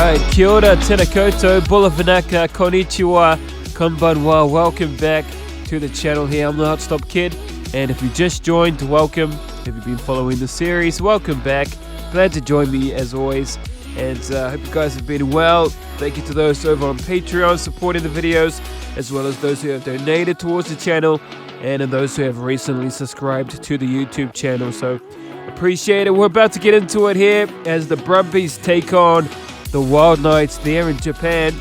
Alright, kia ora, tēnā koutou, bula whanaka, konnichiwa, konbanwa, welcome back to the channel here. I'm the Hot Stop Kid, and if you just joined, welcome. If you've been following the series, welcome back. Glad to join me as always, and hope you guys have been well. Thank you to those over on Patreon supporting the videos, as well as those who have donated towards the channel, and those who have recently subscribed to the YouTube channel. So appreciate it. We're about to get into it here as the Brumbies take on the Wild Knights there in Japan.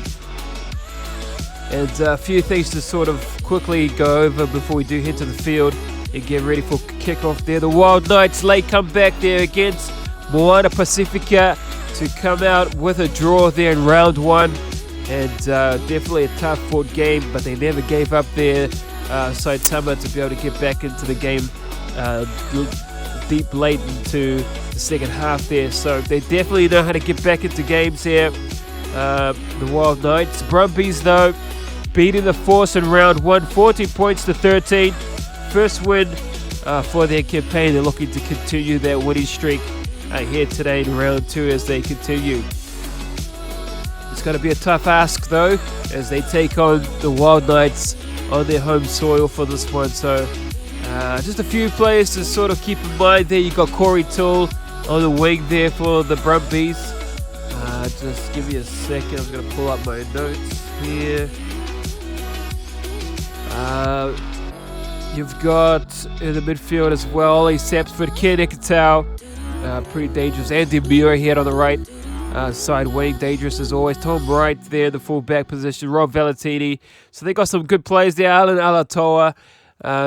And a few things to sort of quickly go over before we do head to the field and get ready for kickoff there. The Wild Knights late comeback there against Moana Pacifica to come out with a draw there in round one. And definitely a tough fought game, but they never gave up their Saitama to be able to get back into the game deep late into the second half there. So they definitely know how to get back into games here. The Wild Knights. Brumbies though, beating the Force in round one, 14 points to 13. First win for their campaign. They're looking to continue their winning streak here today in round two as they continue. It's going to be a tough ask though, as they take on the Wild Knights on their home soil for this one. So just a few players to sort of keep in mind there. You got Corey Toole on the wing there for the Brumbies. Just give me a second. I'm going to pull up my notes here. You've got in the midfield as well, Ollie Sapsford, Ken Ikatau, pretty dangerous. Andy Muir here on the right side, winning dangerous as always. Tom Wright there in the full-back position. Rob Valentini. So they got some good players there. Alan Alatoa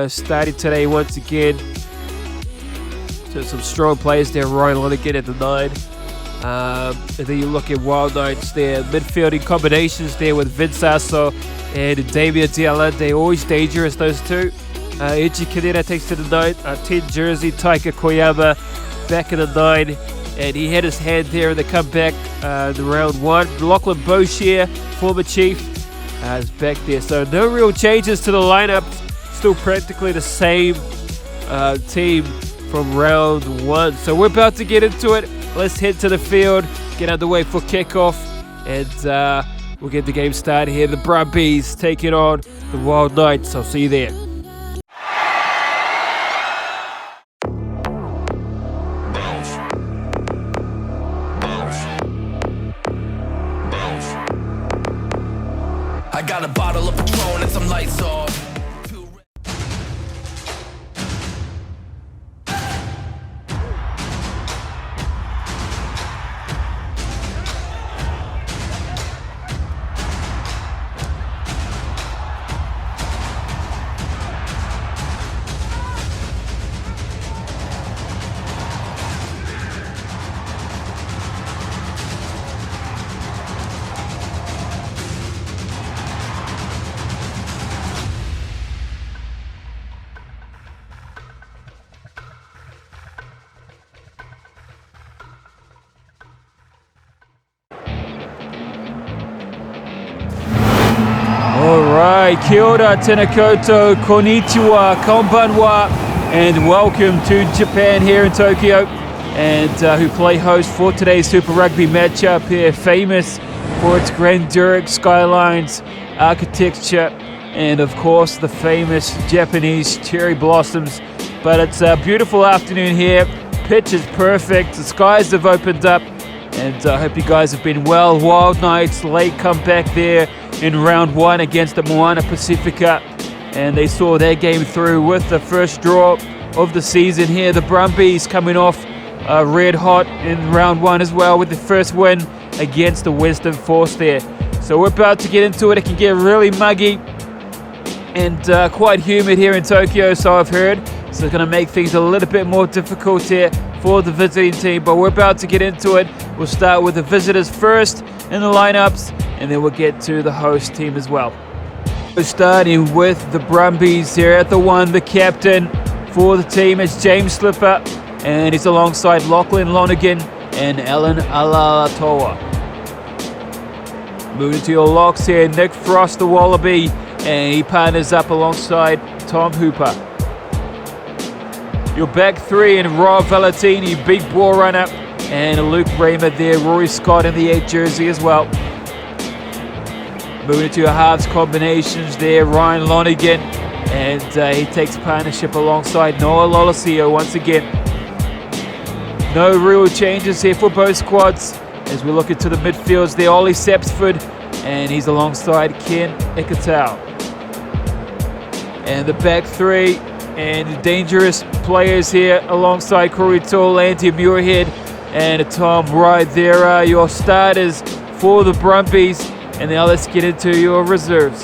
starting today once again. So some strong players there. Ryan Lonergan at the 9. And then you look at Wild Knights there. Midfielding combinations there with Vince Asso and Damien Dialante. Always dangerous, those two. Ichi Kaneda takes to the 9. 10 jersey, Taika Koyama back in the 9. And he had his hand there in the comeback in round one. Lachlan Boshier, former Chief, is back there. So no real changes to the lineup. Still practically the same team from round one. So we're about to get into it. Let's head to the field, get underway for kickoff, and we'll get the game started here. The Brumbies taking on the Wild Knights. I'll see you there. I got a bottle of Patron and some lights off. Alright, kia ora, tēnā koutou, konnichiwa, konbanwa, and welcome to Japan here in Tokyo, and who play host for today's Super Rugby matchup here, famous for its grandeur, skylines, architecture, and of course the famous Japanese cherry blossoms. But it's a beautiful afternoon here, pitch is perfect, the skies have opened up, and I hope you guys have been well. Wild Knights late comeback there in round one against the Moana Pacifica, and they saw their game through with the first draw of the season here. The Brumbies coming off red hot in round one as well with the first win against the Western Force there. So we're about to get into it. It can get really muggy and quite humid here in Tokyo, so I've heard. So it's going to make things a little bit more difficult here for the visiting team, but we're about to get into it. We'll start with the visitors first in the lineups, and then we'll get to the host team as well. Starting with the Brumbies here at the 1, the captain for the team is James Slipper, and he's alongside Lachlan Lonergan and Alan Alatoa. Moving to your locks here, Nick Frost, the Wallaby, and he partners up alongside Tom Hooper. Your back three and Rob Valentini, big ball runner, and Luke Raymer there, Rory Scott in the 8 jersey as well. Moving into your halves combinations there, Ryan Lonergan, and he takes partnership alongside Noah Lolosio once again. No real changes here for both squads as we look into the midfields there, Ollie Sepsford, and he's alongside Ken Ikatau. And the back three, and dangerous players here alongside Corey Toole, Andy Muirhead, and Tom Wright. There are your starters for the Brumbies. And now let's get into your reserves.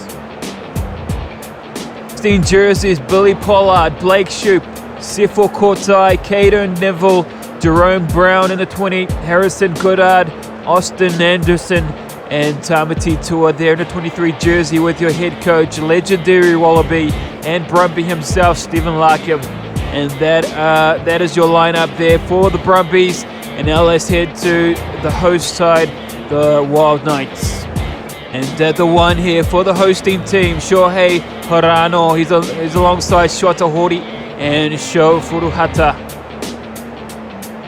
16 jerseys, Billy Pollard, Blake Shoop, Sefo Kortai, Caden Neville, Jerome Brown in the 20, Harrison Goddard, Austin Anderson, and Tamati Tua there in the 23 jersey with your head coach, legendary Wallaby, and Brumbie himself, Stephen Larkham. And that is your lineup there for the Brumbies. And now let's head to the host side, the Wild Knights. And the one here for the hosting team, Shohei Harano. He's alongside Shota Hori and Sho Furuhata.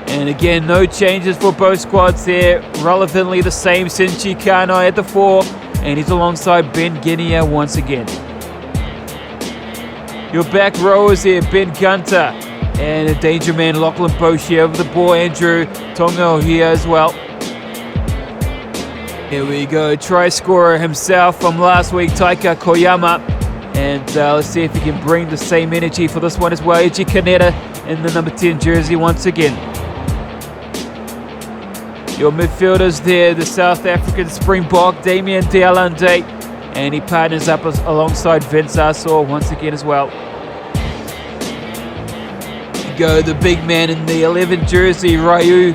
And again, no changes for both squads here. Relevantly the same, Sinchi Kanai at the 4, and he's alongside Ben Guinea once again. Your back rowers here, Ben Gunter and a danger man, Lachlan Boschie over the ball, Andrew Tongo here as well. Here we go, try scorer himself from last week, Taika Koyama. And let's see if he can bring the same energy for this one as well. Eiji Kaneda in the number 10 jersey once again. Your midfielders there, the South African Springbok, Damien Dealande. And he partners up alongside Vince Asor once again as well. Go the big man in the 11 jersey, Ryuji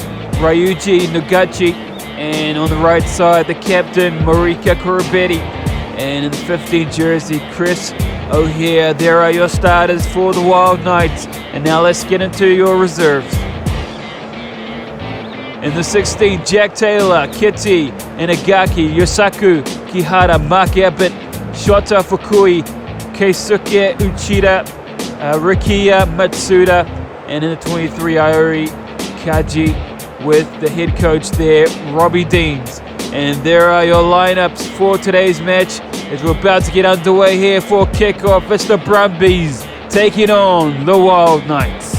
Nugachi. And on the right side, the captain, Marika Korobetti. And in the 15 jersey, Chris O'Hare. There are your starters for the Wild Knights. And now let's get into your reserves. In the 16, Jack Taylor, Kitty, Inagaki, Yosaku, Kihara, Mark Abbott, Shota Fukui, Keisuke Uchida, Rikiya Matsuda. And in the 23, Iori Kaji, with the head coach there, Robbie Deans. And there are your lineups for today's match as we're about to get underway here for kickoff. It's the Brumbies taking on the Wild Knights.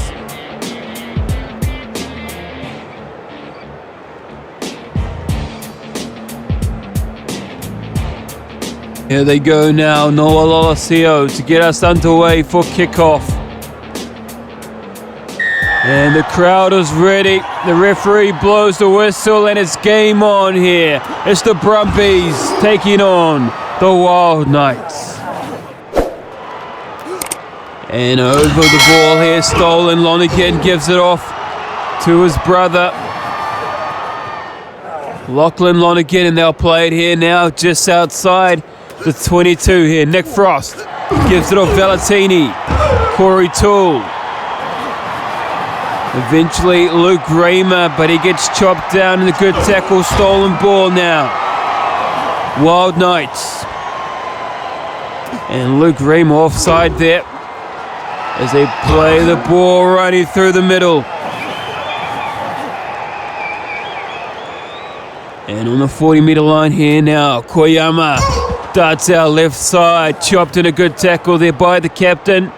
Here they go now, Noah Lolosio to get us underway for kickoff. And the crowd is ready. The referee blows the whistle and it's game on here. It's the Brumbies taking on the Wild Knights. And over the ball here, stolen. Lonergan gives it off to his brother, Lachlan Lonergan, and they'll play it here now just outside the 22 here. Nick Frost gives it off Valentini. Corey Toole. Eventually Luke Raymer, but he gets chopped down in a good tackle. Stolen ball now. Wild Knights. And Luke Raymer offside there as they play the ball running through the middle. And on the 40-meter line here now, Koyama darts out left side, chopped in a good tackle there by the captain.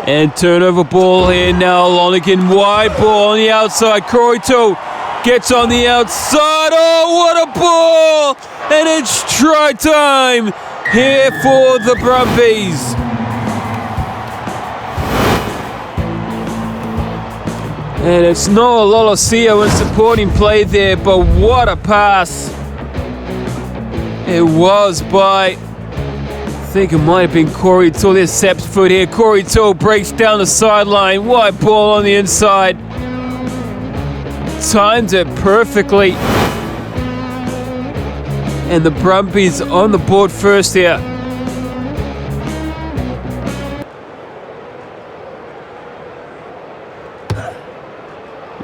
And turnover ball here now, Lonergan, wide ball on the outside. Corey Toole gets on the outside. Oh, what a ball! And it's try time here for the Brumbies. And it's Noah Lolosio in supporting play there, but what a pass. It was by, I think it might have been Corey Toole. There's Sepp's foot here. Corey Toole breaks down the sideline. Wide ball on the inside. Timed it perfectly. And the Brumbies on the board first here.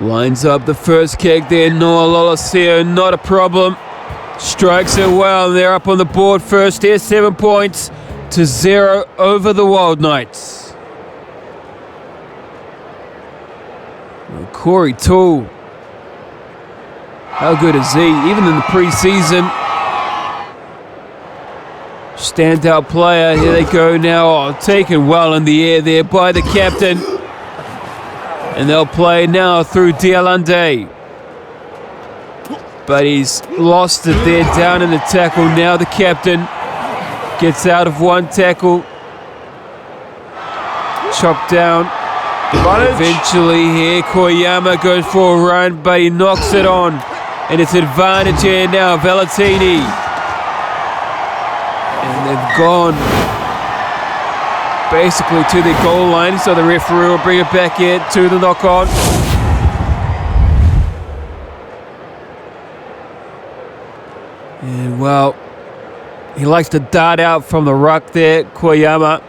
Lines up the first kick there. Noah Lolosio, not a problem. Strikes it well. They're up on the board first here. 7 points to 0 over the Wild Knights. Well, Corey Toole How good is he? Even in the preseason. Standout player. Here they go now. Oh, taken well in the air there by the captain. And they'll play now through Dialande. But he's lost it there down in the tackle. Now the captain gets out of one tackle. Chopped down. Eventually here, Koyama goes for a run, but he knocks it on. And it's advantage here now, Valentini. And they've gone basically to the goal line, so the referee will bring it back in to the knock-on. And well, he likes to dart out from the ruck there, Koyama.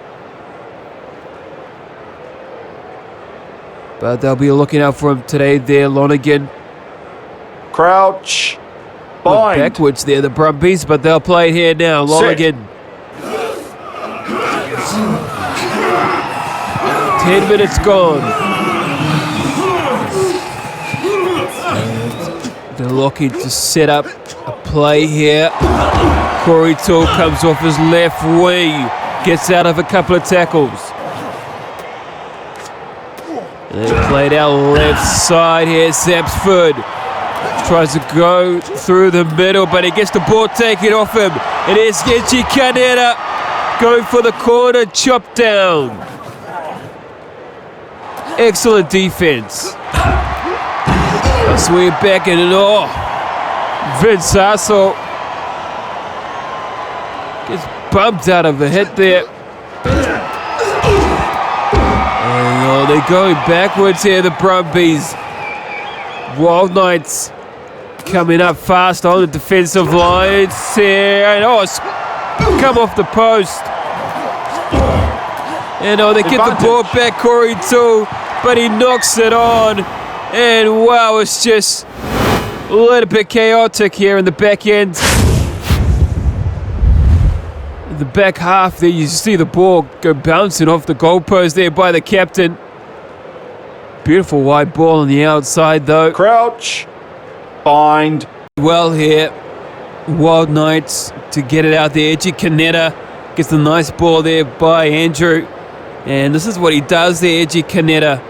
But they'll be looking out for him today there, Lonergan. Crouch. Bind. Backwards there, the Brumbies, but they'll play it here now. Lonergan. 10 minutes gone. They're looking to set up a play here. Corey Toole comes off his left wing. Gets out of a couple of tackles. They played our left side here. Sapsford tries to go through the middle, but he gets the ball taken off him. It is Genji Kaneda going for the corner, chop down. Excellent defense. Swing back in and Vince Asso gets bumped out of a hit there. And they're going backwards here, the Brumbies. Wild Knights coming up fast on the defensive lines here. And it's come off the post. And they get the ball back, Corey Toole, but he knocks it on. And wow, it's just a little bit chaotic here in the back end. In the back half there, you see the ball go bouncing off the goalpost there by the captain. Beautiful wide ball on the outside though. Crouch. Bind. Well here, Wild Knights to get it out there. Edgy Kaneda gets the nice ball there by Andrew. And this is what he does there, Edgy Kaneda.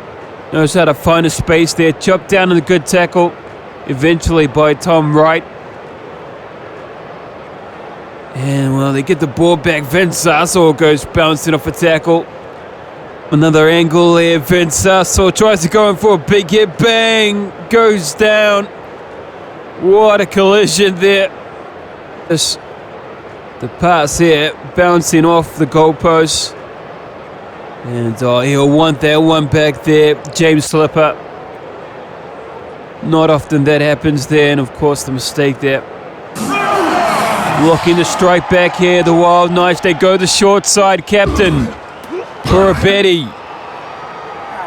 Knows how to find a space there. Chopped down in a good tackle. Eventually by Tom Wright. And well, they get the ball back. Vince Asso goes bouncing off a tackle. Another angle there. Vince Asso tries to go in for a big hit. Bang! Goes down. What a collision there. The pass here bouncing off the goalpost. And he'll want that one back there. James Slipper. Not often that happens there. And of course the mistake there. Looking to strike back here. The Wild Knights. They go the short side. Captain Corabetti.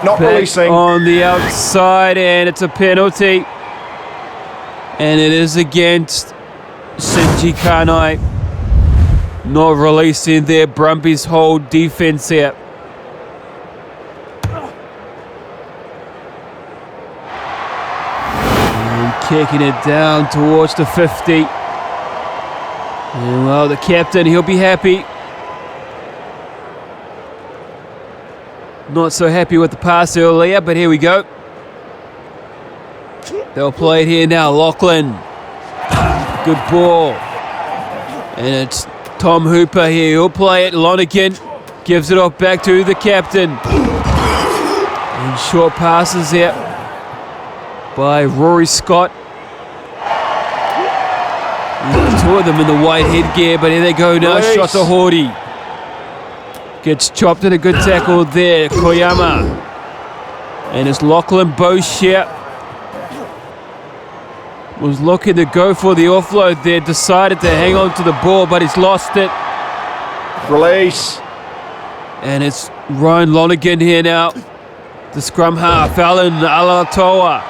Not releasing. On the outside. And it's a penalty. And it is against Sinji Kanai. Not releasing their Brumbies' whole defense here. Kicking it down towards the 50. And well, the captain, he'll be happy. Not so happy with the pass earlier, but here we go. They'll play it here now. Lachlan. Good ball. And it's Tom Hooper here. He'll play it. Lonergan gives it off back to the captain. And short passes here by Rory Scott. Two of them in the white headgear, but here they go now. Shot to Horty. Gets chopped in a good tackle there. Koyama. And it's Lachlan Boshier. Was looking to go for the offload there. Decided to hang on to the ball, but he's lost it. Release. And it's Ryan Lonergan here now. The scrum half, Alan Alatoa,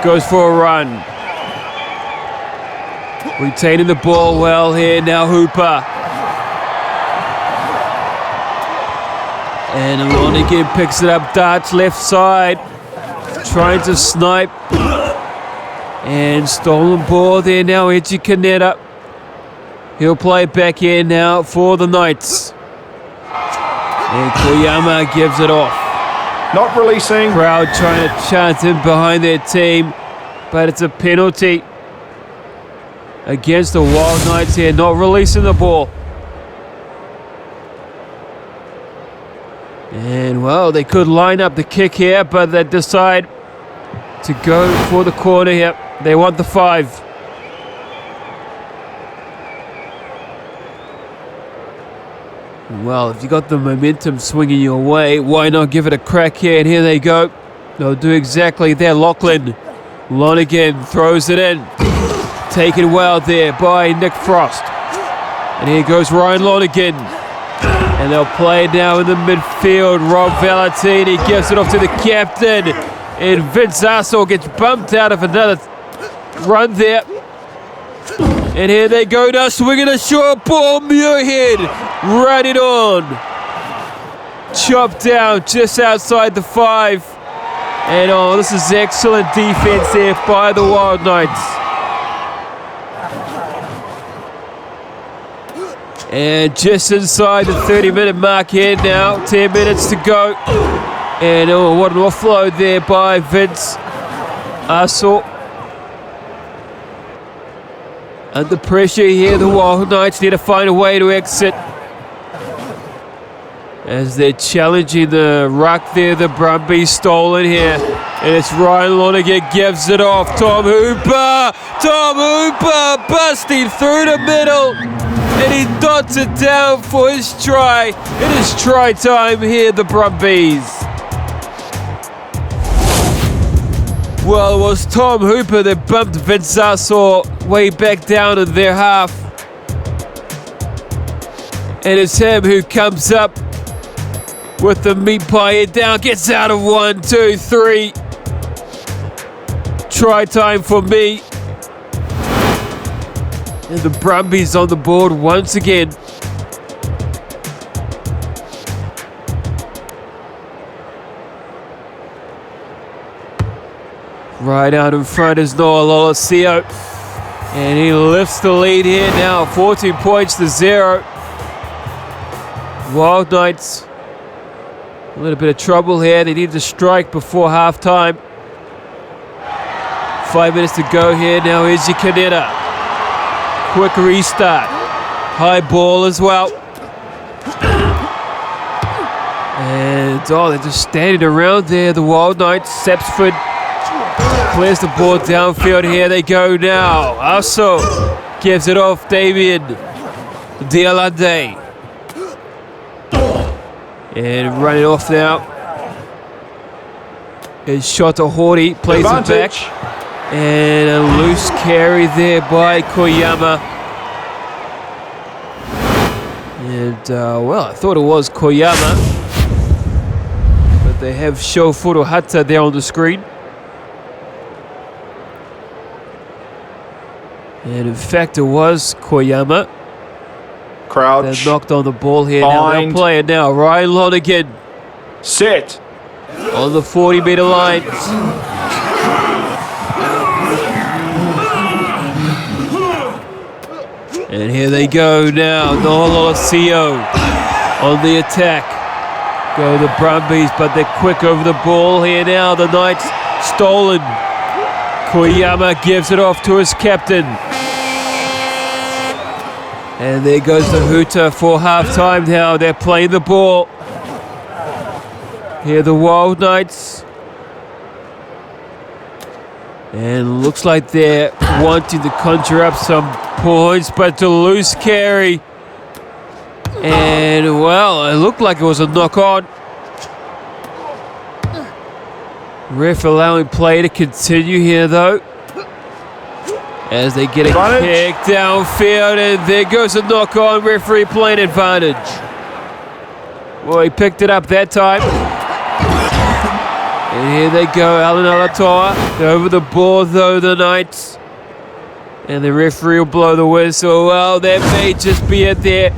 goes for a run. Retaining the ball well here now, Hooper. And Lonergan picks it up, darts left side. Trying to snipe. And stolen ball there now, Edgy Canetta. He'll play it back in now for the Knights. And Koyama gives it off. Not releasing. Crowd trying to chant in behind their team, but it's a penalty against the Wild Knights here, not releasing the ball. And, well, they could line up the kick here, but they decide to go for the corner here. They want the 5. Well, if you got the momentum swinging your way, why not give it a crack here? And here they go. They'll do exactly that. Lachlan Lonergan throws it in. Taken well there by Nick Frost. And here goes Ryan Lonergan. And they'll play it now in the midfield. Rob Valentini gives it off to the captain. And Vince Arsaw gets bumped out of another run there. And here they go now, swinging a short ball. Muirhead running on. Chopped down just outside the 5. And oh, this is excellent defense here by the Wild Knights. And just inside the 30-minute mark here now, 10 minutes to go. And oh, what an offload there by Vince Arsaw. Under pressure here, the Wild Knights need to find a way to exit. As they're challenging the ruck there, the Brumbies stolen here. And it's Ryan Lonergan gives it off. Tom Hooper busting through the middle. And he dots it down for his try. It is try time here, the Brumbies. Well, it was Tom Hooper that bumped Vince Arsaw way back down in their half. And it's him who comes up with the meat pie head down, gets out of 1, 2, 3. Try time for me. And the Brumbies on the board once again. Right out in front is Noah Lolosio. And he lifts the lead here now, 14 points to 0. Wild Knights, a little bit of trouble here. They need to strike before halftime. 5 minutes to go here now. Izzy Canetta. Quick restart. High ball as well. And oh, they're just standing around there, the Wild Knights. Sepsford clears the ball downfield. Here they go now. Arsaw gives it off. Damien Dialande. And running off now. It's Shota Horty. Plays it back. And a loose carry there by Koyama. And, well, I thought it was Koyama. But they have Shofuro Hata there on the screen. And in fact, it was Koyama. Crouch. That knocked on the ball here. Now they'll play it now. Ryan Lonergan. Set. On the 40-meter line. And here they go now. Noah Lolosio on the attack. Go the Brumbies, but they're quick over the ball here now. The Knights stolen. Koyama gives it off to his captain. And there goes the hooter for halftime now. They're playing the ball. Here the Wild Knights. And looks like they're wanting to conjure up some points, but the loose carry. And, well, it looked like it was a knock-on. Ref allowing play to continue here, though. As they get a kick downfield, and there goes a knock-on. Referee playing advantage. Well, he picked it up that time. And here they go, Alan Alatoa. They're over the board, though, the Knights. And the referee will blow the whistle. Well, that may just be it there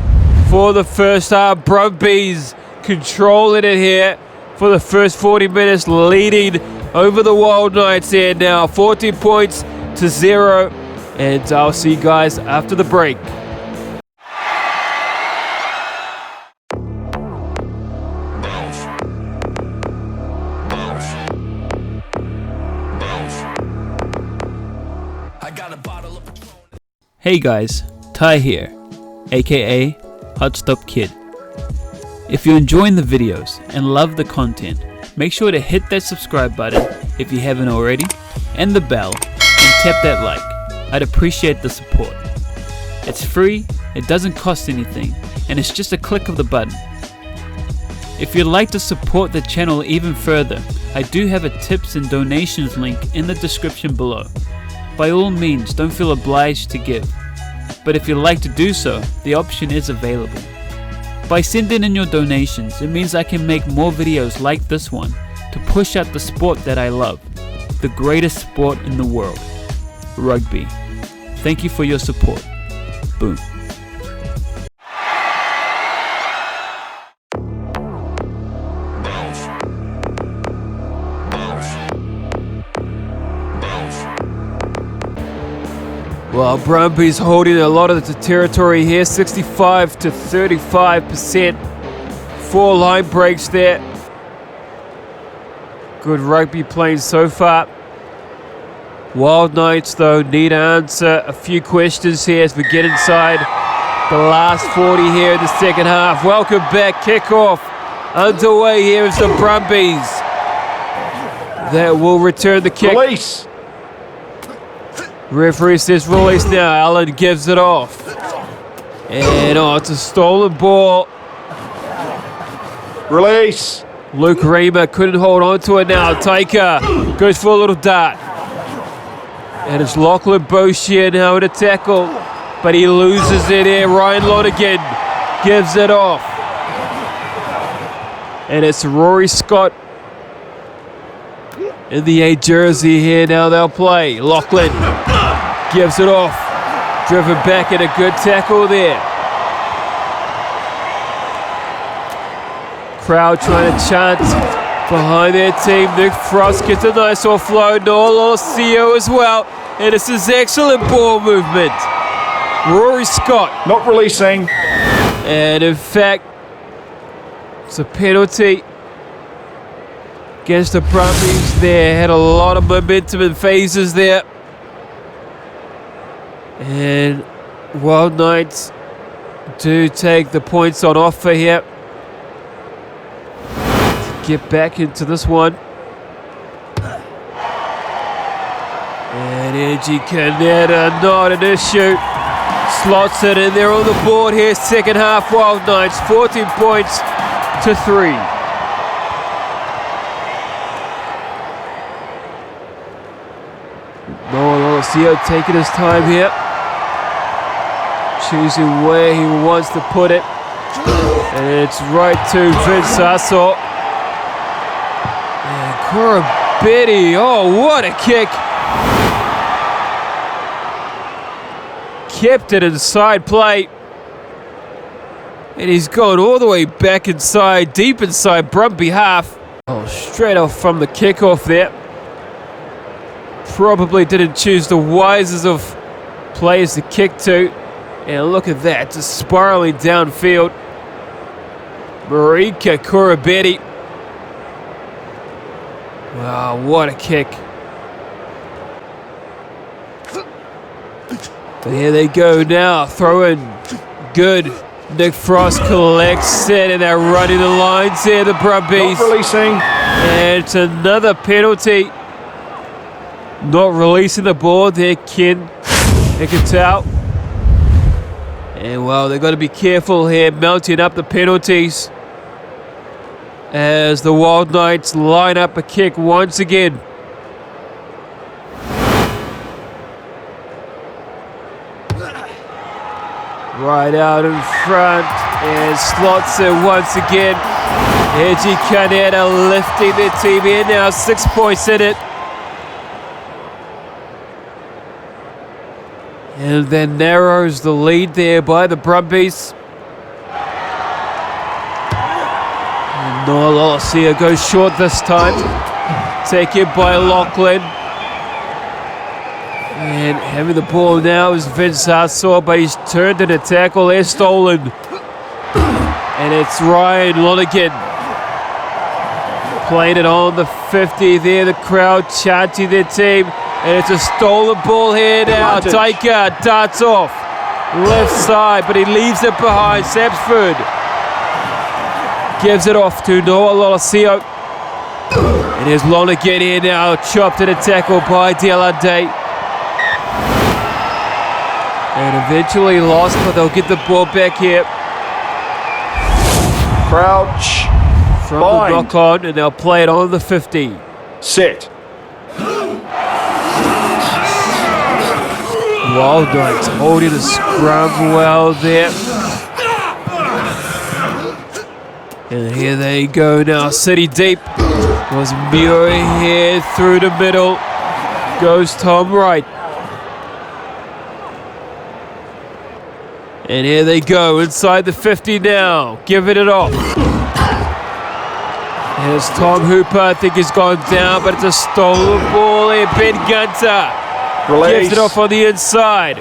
for the first half. Brumbies controlling it here for the first 40 minutes, leading over the Wild Knights here now. 14 points 0. And I'll see you guys after the break. Hey guys, Ty here, aka Hot Stop Kid. If you're enjoying the videos and love the content, make sure to hit that subscribe button if you haven't already, and the bell, and tap that like. I'd appreciate the support. It's free, it doesn't cost anything, and it's just a click of the button. If you'd like to support the channel even further, I do have a tips and donations link in the description below. By all means, don't feel obliged to give, but if you'd like to do so, the option is available. By sending in your donations, it means I can make more videos like this one to push out the sport that I love, the greatest sport in the world, rugby. Thank you for your support. Boom. Well, Brumbies holding a lot of the territory here, 65 to 35%. 4 line breaks there. Good rugby playing so far. Wild Knights, though, need to answer a few questions here as we get inside the last 40 here in the second half. Welcome back, kickoff underway here is the Brumbies. That will return the kick. Release. Referee says release now. Allen gives it off. And it's a stolen ball. Release. Luke Reamer couldn't hold on to it now. Taker goes for a little dart. And it's Lachlan Boshier now in a tackle. But he loses it here. Ryan Lonergan gives it off. And it's Rory Scott in the A jersey here. Now they'll play. Lachlan gives it off. Driven back in a good tackle there. Crowd trying to chant behind their team. Nick Frost gets a nice offload. Noel Osio as well. And this is excellent ball movement. Rory Scott. Not releasing. And in fact, it's a penalty against the Brumbies there. Had a lot of momentum and phases there. And Wild Knights do take the points on offer here to get back into this one. And Angie Canetta, not an issue. Slots it in there on the board here. Second half, Wild Knights, 14 points to 3. Noel Osio taking his time here. Choosing where he wants to put it. And it's right to Vince Sasso. And Corabetti, oh what a kick. Kept it inside play. And he's gone all the way back inside, deep inside Brumby half. Oh, straight off from the kickoff there. Probably didn't choose the wisest of players to kick to. And look at that, just spiraling downfield. Marika Corabetti. Wow, what a kick. But here they go now, throw in good. Nick Frost collects it, and they're running the lines here, the Brumbies. Not releasing. And it's another penalty. Not releasing the ball there, Ken Hikatau. And well, they've got to be careful here, mounting up the penalties as the Wild Knights line up a kick once again. Right out in front and slots it once again. Edgy Canetta lifting their team in now, 6 points in it. And then narrows the lead there by the Brumbies. And Noel Osio goes short this time. Taken by Lachlan. And having the ball now is Vince Hassor, but he's turned to the tackle. They're stolen. And it's Ryan Lonergan. Played it on the 50 there. The crowd chanting their team. And it's a stolen ball here now. Taika darts off. Left side, but he leaves it behind. Sapsford gives it off to Noah Lolosio. And here's Lonergan here now. Chopped to the tackle by Delande. And eventually lost, but they'll get the ball back here. Crouch. From Bind. the knock on, and they'll play it on the 50. Set. Wild Knights holding the scrum well there. And here they go now, City deep. Was Muir here through the middle. Goes Tom Wright. And here they go, inside the 50 now. Giving it off. Here's Tom Hooper, I think he's gone down, but it's a stolen ball here. Ben Gunter gives it off on the inside.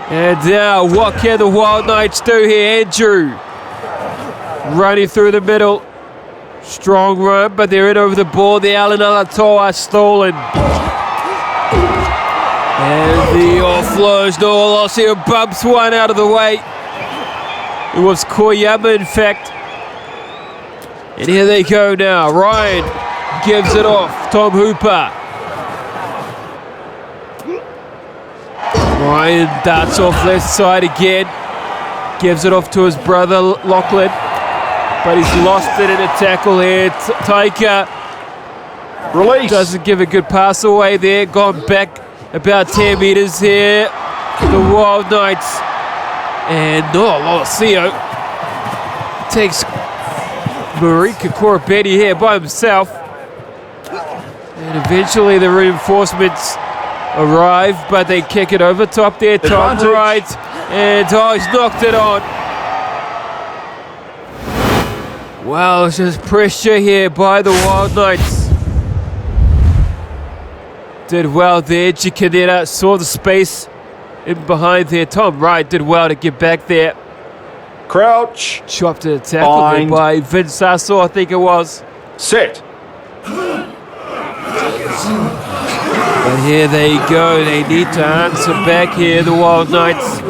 And now, what can the Wild Knights do here? Andrew running through the middle. Strong run, but they're in over the ball. The Alan Alatoa stolen. And the offload, Noah Lolosio bumps one out of the way. It was Koyama, in fact. And here they go now. Ryan gives it off. Tom Hooper. Ryan darts off left side again. Gives it off to his brother Lachlan. But he's lost it in a tackle here. Taika Release. doesn't give a good pass away there. Gone back about 10 meters here. The Wild Knights. And Noah Lolosio takes Marika Corabetti here by himself. And eventually the reinforcements arrive, but they kick it over top there. Tom Advantage. Wright. And he's knocked it on. Wow, it's just pressure here by the Wild Knights. Did well there. Chicanera saw the space in behind there. Tom Wright did well to get back there. Crouch. Chopped to the tackle there Bind. by Vince Sasso, I think it was. Set. But here they go. They need to answer back here, the Wild Knights.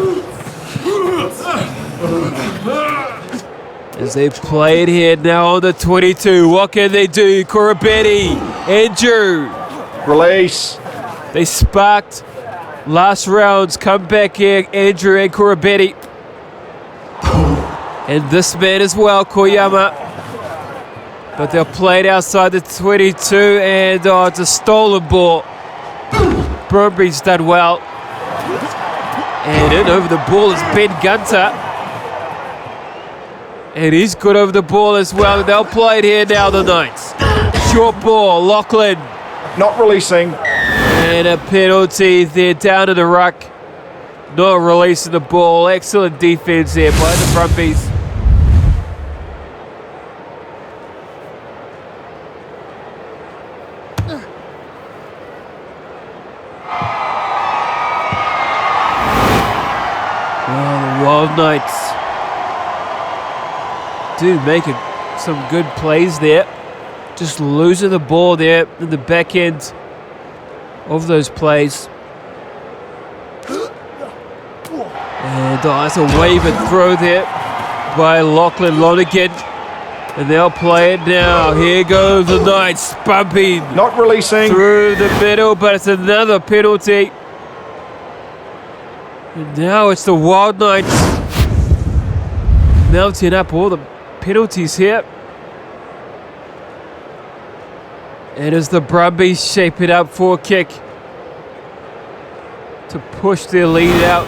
As they play it here now on the 22. What can they do? Corabetti. Andrew. Release. They sparked last round's comeback here. Andrew and Corabetti. And this man as well, Koyama. But they're played outside the 22, and it's a stolen ball. Brumbies done well. And in over the ball is Ben Gunter. And he's good over the ball as well. They'll play it here now, the Knights. Short ball, Lachlan. Not releasing. And a penalty there down to the ruck. Not releasing the ball. Excellent defense there by the Brumbies. The Wild Knights do make some good plays there. Just losing the ball there in the back end of those plays. And it's a wave and throw there by Lachlan Lonergan. And they'll play it now. Here goes the Knights bumping Not releasing. through the middle, but it's another penalty. And now it's the Wild Knights melting up all the penalties here. And as the Brumbies shape it up for a kick to push their lead out.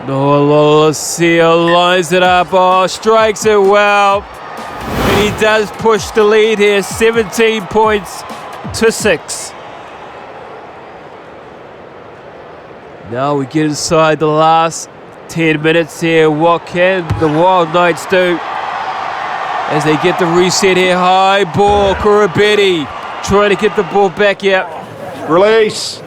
Noah Lolosio lines it up. Oh, strikes it well. And he does push the lead here. 17 points to 6. Now we get inside the last 10 minutes here. What can the Wild Knights do? As they get the reset here, high ball, Corabetti trying to get the ball back out. Release.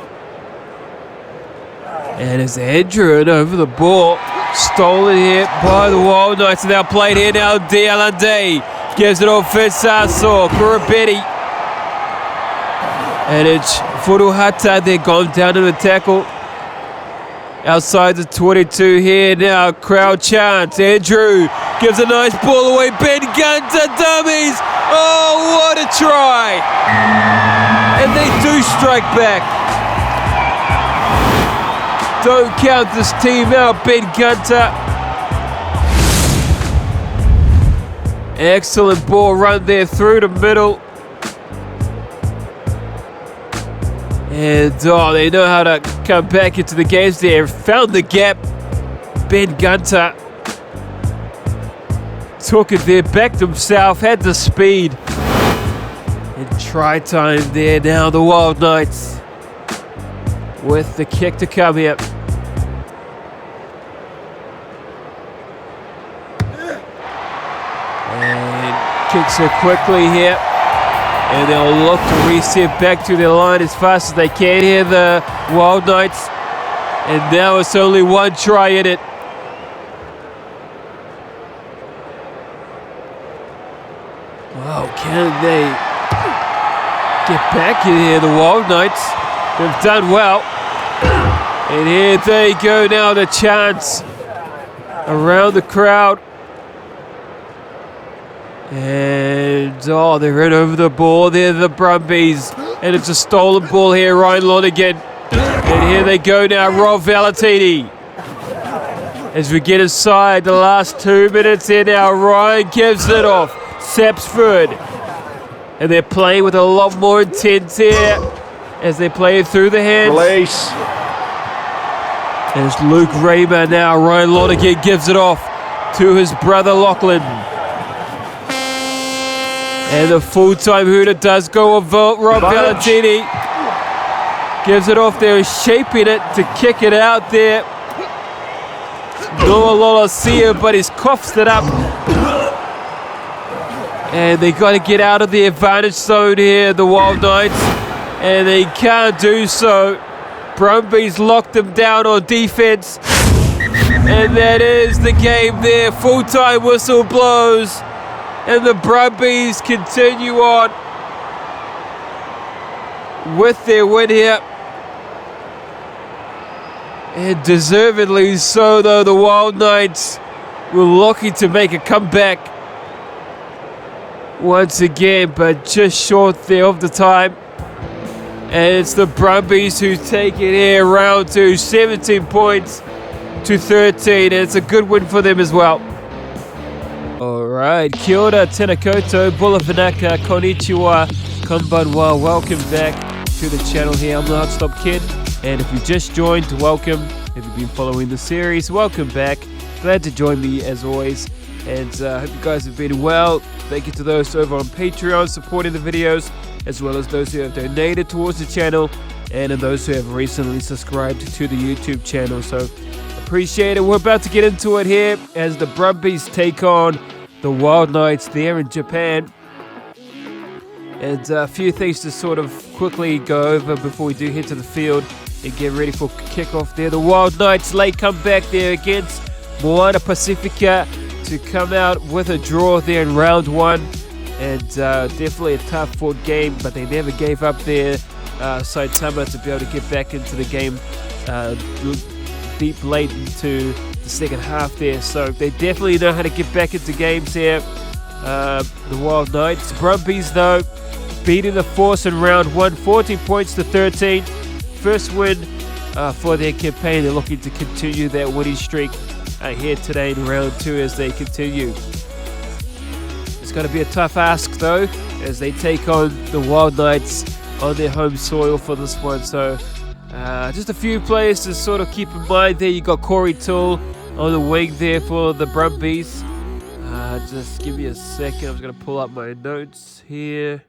And it's Andrew over the ball. Stolen here by the Wild Knights. Now played here now. Dialande gives it off for Sasso. Kurabetti. And it's Furuhata. They're gone down to the tackle. Outside the 22 here now. Crowd chants. Andrew gives a nice ball away. Ben Gunter dummies. Oh, what a try. And they do strike back. Don't count this team out, Ben Gunter. Excellent ball run there through the middle. And they know how to come back into the games there. Found the gap. Ben Gunter took it there, backed himself, had the speed. And try time there now, the Wild Knights with the kick to come here. And kicks it quickly here. And they'll look to reset back to their line as fast as they can here, the Wild Knights. And now it's only one try in it. Wow, can they get back in here, the Wild Knights? They've done well. And here they go now, the chants around the crowd. And they're in over the ball. They're the Brumbies. And it's a stolen ball here, Ryan Lonergan. And here they go now, Rob Valetini. As we get inside the last 2 minutes here now, Ryan gives it off. Sapsford. And they're playing with a lot more intent here as they play it through the hands. Release. And it's Luke Raymer now. Ryan Lonergan gives it off to his brother Lachlan. And the full-time hooter does go of Rob Valentini. Gives it off there, shaping it to kick it out there. Noah Lolasia, but he's coughs it up. And they got to get out of the advantage zone here, the Wild Knights. And they can't do so. Brumbies locked them down on defense. And that is the game there. Full-time whistle blows. And the Brumbies continue on with their win here. And deservedly so, though. The Wild Knights were lucky to make a comeback once again, but just short there of the time. And it's the Brumbies who take it here, round 2, 17 points to 13. And it's a good win for them as well. Alright, kia ora, tēnā koutou, bula whanaka, konnichiwa, konbanwa. Welcome back to the channel here. I'm the Hot Stop Kid, and if you just joined, welcome. If you've been following the series, welcome back. Glad to join me as always, and hope you guys have been well. Thank you to those over on Patreon supporting the videos, as well as those who have donated towards the channel, and those who have recently subscribed to the YouTube channel. So appreciate it. We're about to get into it here as the Brumbies take on the Wild Knights there in Japan. And a few things to sort of quickly go over before we do head to the field and get ready for kickoff there. The Wild Knights late comeback there against Moana Pacifica to come out with a draw there in round 1. And definitely a tough fought game, but they never gave up there. Saitama to be able to get back into the game deep late into the second half there, so they definitely know how to get back into games here, the Wild Knights. Brumbies though beating the Force in round 1, 14 points to 13. First win for their campaign. They're looking to continue that winning streak here today in round 2 as they continue. It's going to be a tough ask though as they take on the Wild Knights on their home soil for this one. So just a few players to sort of keep in mind there. You got Corey Toole on the wing there for the Brumbies. Just give me a second. I'm just going to pull up my notes here.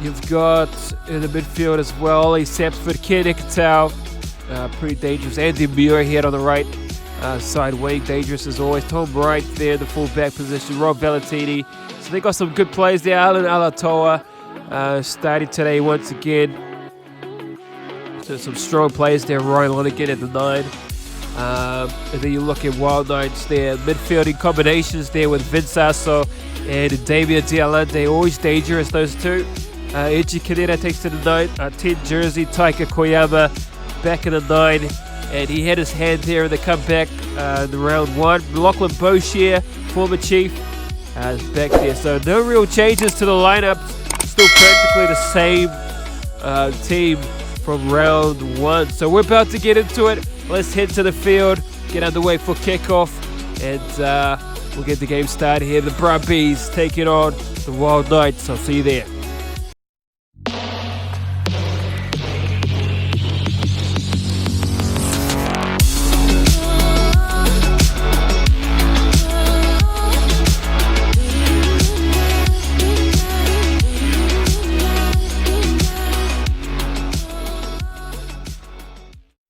You've got in the midfield as well, Ollie Sapsford, Ken Ikatau, pretty dangerous. Andy Muir here on the right side wing, dangerous as always. Tom Wright there, the full back position. Rob Valentini, So they got some good players there. Alan Alatoa started today once again. So some strong players there. Ryan Lonergan at the 9. And then you look at Wild Knights there. Midfielding combinations there with Vince Asso and Damien Dialante. Always dangerous, those two. Eiji Kaneda takes to the 9. 10 jersey, Taika Koyama back in the 9. And he had his hand there in the comeback in the round 1. Lachlan Boshier, former Chief, is back there. So no real changes to the lineup. Still practically the same team from round 1. So we're about to get into it. Let's head to the field, get underway for kickoff, and we'll get the game started here. The Brumbies taking on the Wild Knights. I'll see you there.